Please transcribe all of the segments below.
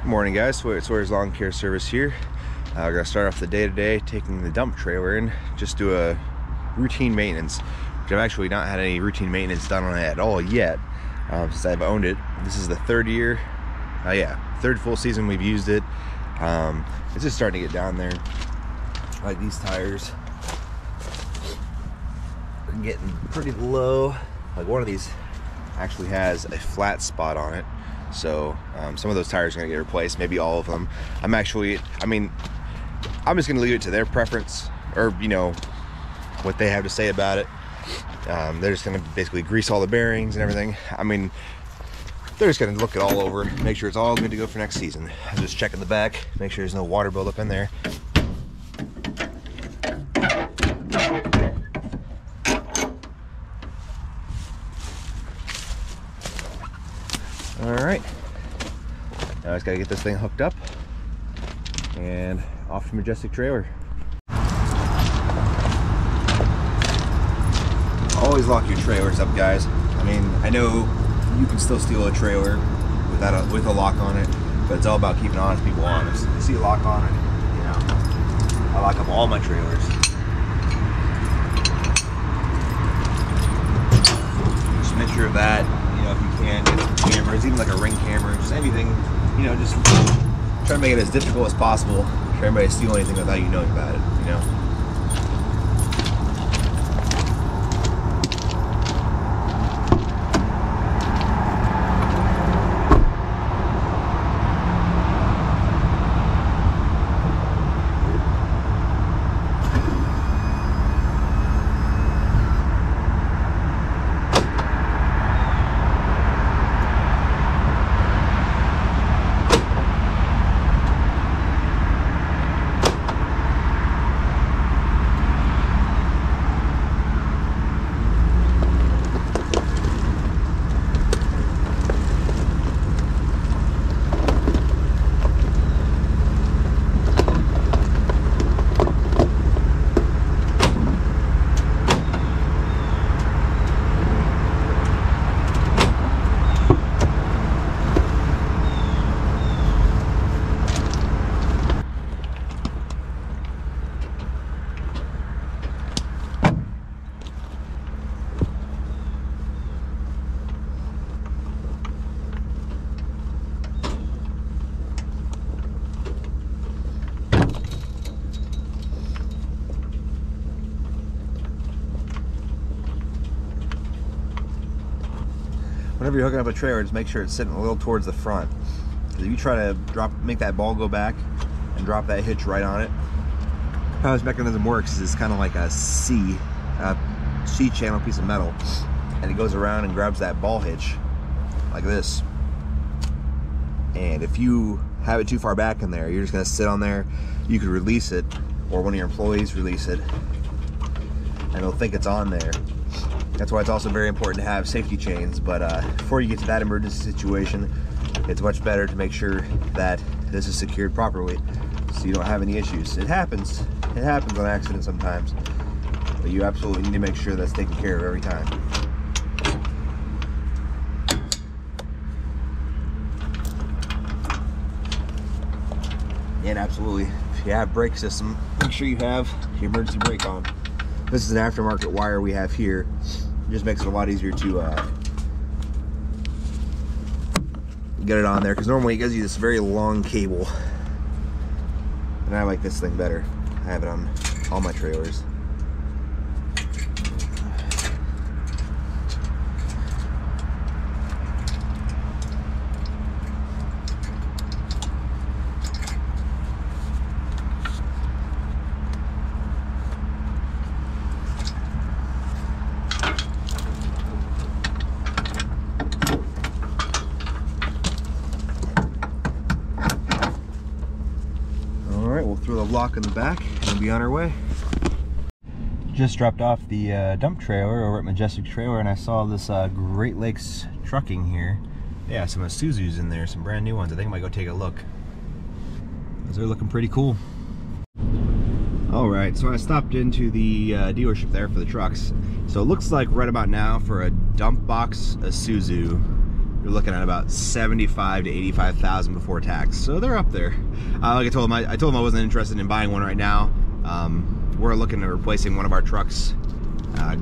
Morning guys, Sawyer's Lawn Care Service here. We're going to start off the day today taking the dump trailer in, just do a routine maintenance, which I've actually not had any routine maintenance done on it at all yet since I've owned it. This is the third year, third full season we've used it. It's just starting to get down there. Like these tires are getting pretty low. Like one of these actually has a flat spot on it. So some of those tires are going to get replaced, maybe all of them. I'm just going to leave it to their preference, or what they have to say about it. They're just going to basically grease all the bearings and everything. They're just going to look it all over, make sure it's all good to go for next season. I'm just checking the back, make sure there's no water buildup in there. Alright, now I just gotta get this thing hooked up and off to Majestic Trailer. Always lock your trailers up, guys. I know you can still steal a trailer with a lock on it, but it's all about keeping honest people honest. If you see a lock on it, I lock up all my trailers. Just make sure of that. If you can, get cameras, even like a ring camera, just anything, just try to make it as difficult as possible for everybody to steal anything without you knowing about it, Whenever you're hooking up a trailer, just make sure it's sitting a little towards the front. Because if you try to make that ball go back and drop that hitch right on it, how this mechanism works is it's kind of like a C channel piece of metal, and it goes around and grabs that ball hitch like this. And if you have it too far back in there, you're just going to sit on there. You could release it, or one of your employees release it, and they'll think it's on there. That's why it's also very important to have safety chains, but before you get to that emergency situation, it's much better to make sure that this is secured properly so you don't have any issues. It happens on accident sometimes, but you absolutely need to make sure that's taken care of every time. And absolutely, if you have brake system, make sure you have your emergency brake on. This is an aftermarket wire we have here. It just makes it a lot easier to get it on there, because normally it gives you this very long cable, and I like this thing better. I have it on all my trailers. We'll throw the lock in the back and we'll be on our way. Just dropped off the dump trailer over at Majestic Trailer, and I saw this Great Lakes trucking here. Yeah, some Isuzus in there, some brand new ones. I think I might go take a look. Those are looking pretty cool. Alright, so I stopped into the dealership there for the trucks. So it looks like right about now for a dump box Isuzu, you're looking at about 75 to 85,000 before tax. So they're up there. Like I told him I wasn't interested in buying one right now. We're looking at replacing one of our trucks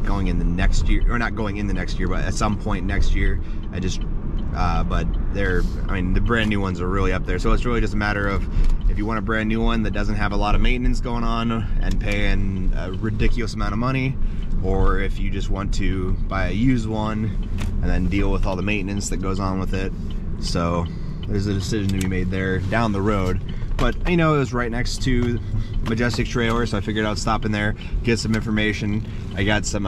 going in the next year, or not going in the next year, but at some point next year. But the brand new ones are really up there. So it's really just a matter of if you want a brand new one that doesn't have a lot of maintenance going on and paying a ridiculous amount of money, or if you just want to buy a used one and then deal with all the maintenance that goes on with it. So there's a decision to be made there down the road. But it was right next to Majestic trailer, so I figured I'd stop in there, get some information. I got some,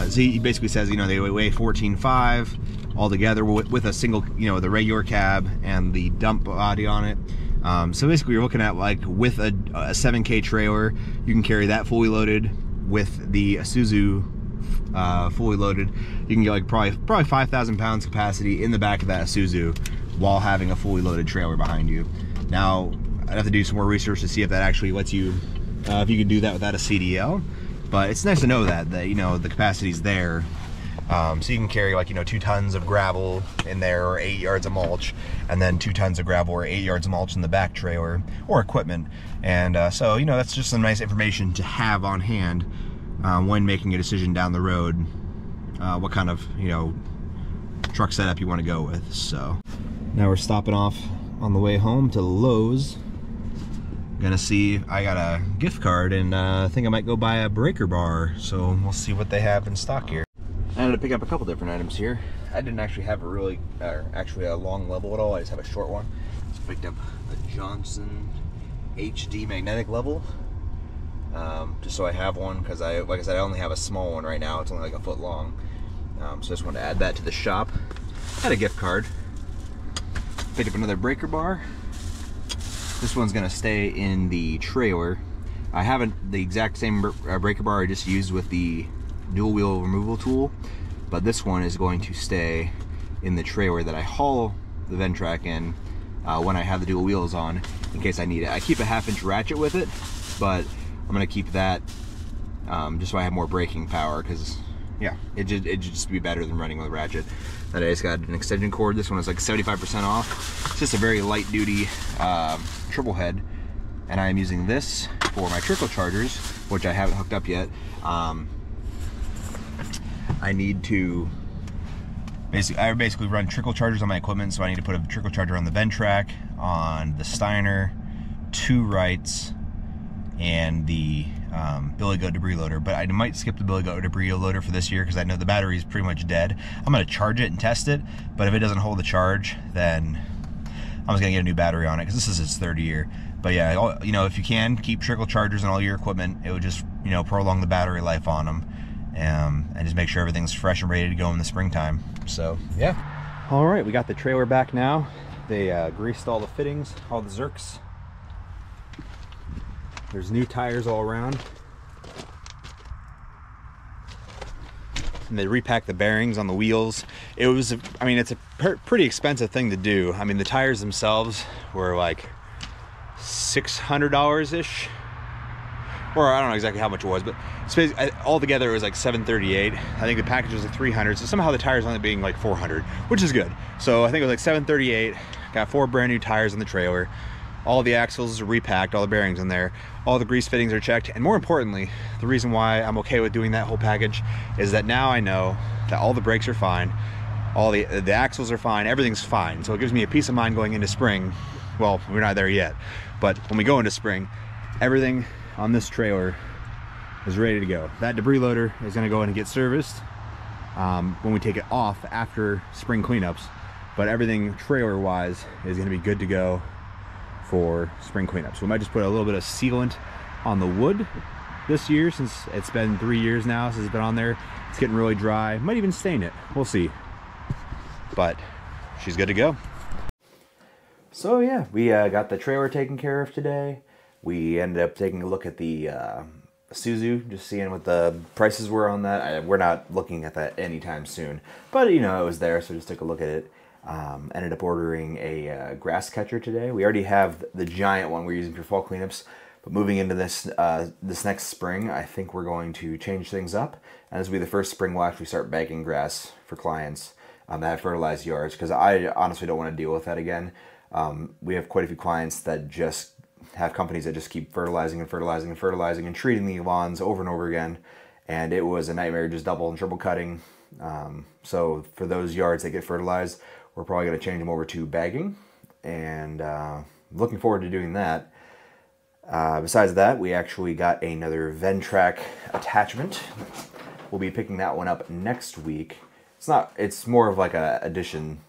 he basically says, they weigh 14.5 all together with a single, the regular cab and the dump body on it. So basically you're looking at, like, with a 7K trailer, you can carry that fully loaded. With the Isuzu fully loaded, you can get like probably 5,000 pounds capacity in the back of that Isuzu while having a fully loaded trailer behind you. Now, I'd have to do some more research to see if that actually lets you, if you can do that without a CDL. But it's nice to know that the capacity's there. So you can carry, like, 2 tons of gravel in there, or 8 yards of mulch, and then 2 tons of gravel or 8 yards of mulch in the back trailer or equipment. And so that's just some nice information to have on hand when making a decision down the road, what kind of truck setup you want to go with. So now we're stopping off on the way home to Lowe's. Gonna see, I got a gift card, and I think I might go buy a breaker bar. So we'll see what they have in stock here. I had to pick up a couple different items here. I didn't actually have a long level at all. I just have a short one. Just picked up a Johnson HD magnetic level, just so I have one, because like I said, I only have a small one right now. It's only like a foot long. So I just wanted to add that to the shop. Had a gift card. Picked up another breaker bar. This one's gonna stay in the trailer. I haven't the exact same breaker bar I just used with the dual wheel removal tool, but this one is going to stay in the trailer that I haul the Ventrac in when I have the dual wheels on, in case I need it. I keep a 1/2-inch ratchet with it, but I'm gonna keep that just so I have more braking power, because yeah, it'd just be better than running with a ratchet. That I just got an extension cord. This one is like 75% off. It's just a very light duty triple head, and I am using this for my trickle chargers, which I haven't hooked up yet. I need to basically run trickle chargers on my equipment, so I need to put a trickle charger on the Ventrac, on the Steiner, 2 Wrights, and the Billy Goat debris loader. But I might skip the Billy Goat debris loader for this year, because I know the battery is pretty much dead. I'm going to charge it and test it, but if it doesn't hold the charge, then I'm just going to get a new battery on it, because this is its 3rd year. But yeah, if you can keep trickle chargers on all your equipment, it would just prolong the battery life on them, and just make sure everything's fresh and ready to go in the springtime. So yeah. All right, we got the trailer back now. They greased all the fittings, all the Zerks. There's new tires all around. And they repacked the bearings on the wheels. It was, it's a pretty expensive thing to do. The tires themselves were like $600-ish. Or I don't know exactly how much it was, but altogether it was like $738. I think the package was like $300. So somehow the tires ended up being like $400, which is good. So I think it was like $738. Got 4 brand new tires on the trailer. All the axles are repacked, all the bearings in there, all the grease fittings are checked, and more importantly, the reason why I'm okay with doing that whole package is that now I know that all the brakes are fine, all the axles are fine, everything's fine. So it gives me a peace of mind going into spring. Well, we're not there yet, but when we go into spring, everything on this trailer is ready to go. That debris loader is going to go in and get serviced when we take it off after spring cleanups, but everything trailer-wise is going to be good to go for spring cleanup. So we might just put a little bit of sealant on the wood this year, since it's been 3 years now since it's been on there. It's getting really dry. Might even stain it. We'll see. But she's good to go. So yeah, we got the trailer taken care of today. We ended up taking a look at the Isuzu, just seeing what the prices were on that. We're not looking at that anytime soon, but it was there, so just took a look at it. Ended up ordering a grass catcher today. We already have the giant one we're using for fall cleanups, but moving into this this next spring, I think we're going to change things up, and this will be the first spring we'll actually start bagging grass for clients. that have fertilized yards, because I honestly don't want to deal with that again. We have quite a few clients that just have companies that just keep fertilizing and fertilizing and fertilizing and treating the lawns over and over again, and it was a nightmare, just double and triple cutting. So for those yards that get fertilized, we're probably going to change them over to bagging, and looking forward to doing that. Besides that, we actually got another Ventrac attachment. We'll be picking that one up next week. It's more of like a addition,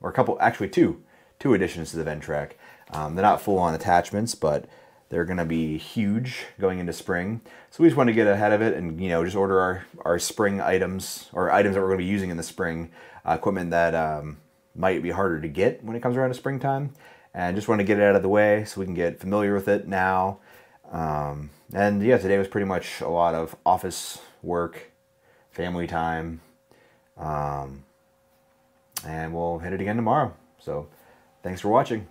or a couple, actually two additions to the Ventrac. They're not full-on attachments, but they're going to be huge going into spring. So we just want to get ahead of it and, you know, just order our spring items, or items that we're going to be using in the spring, equipment that might be harder to get when it comes around to springtime. And just want to get it out of the way so we can get familiar with it now. And yeah, today was pretty much a lot of office work, family time, and we'll hit it again tomorrow. So thanks for watching.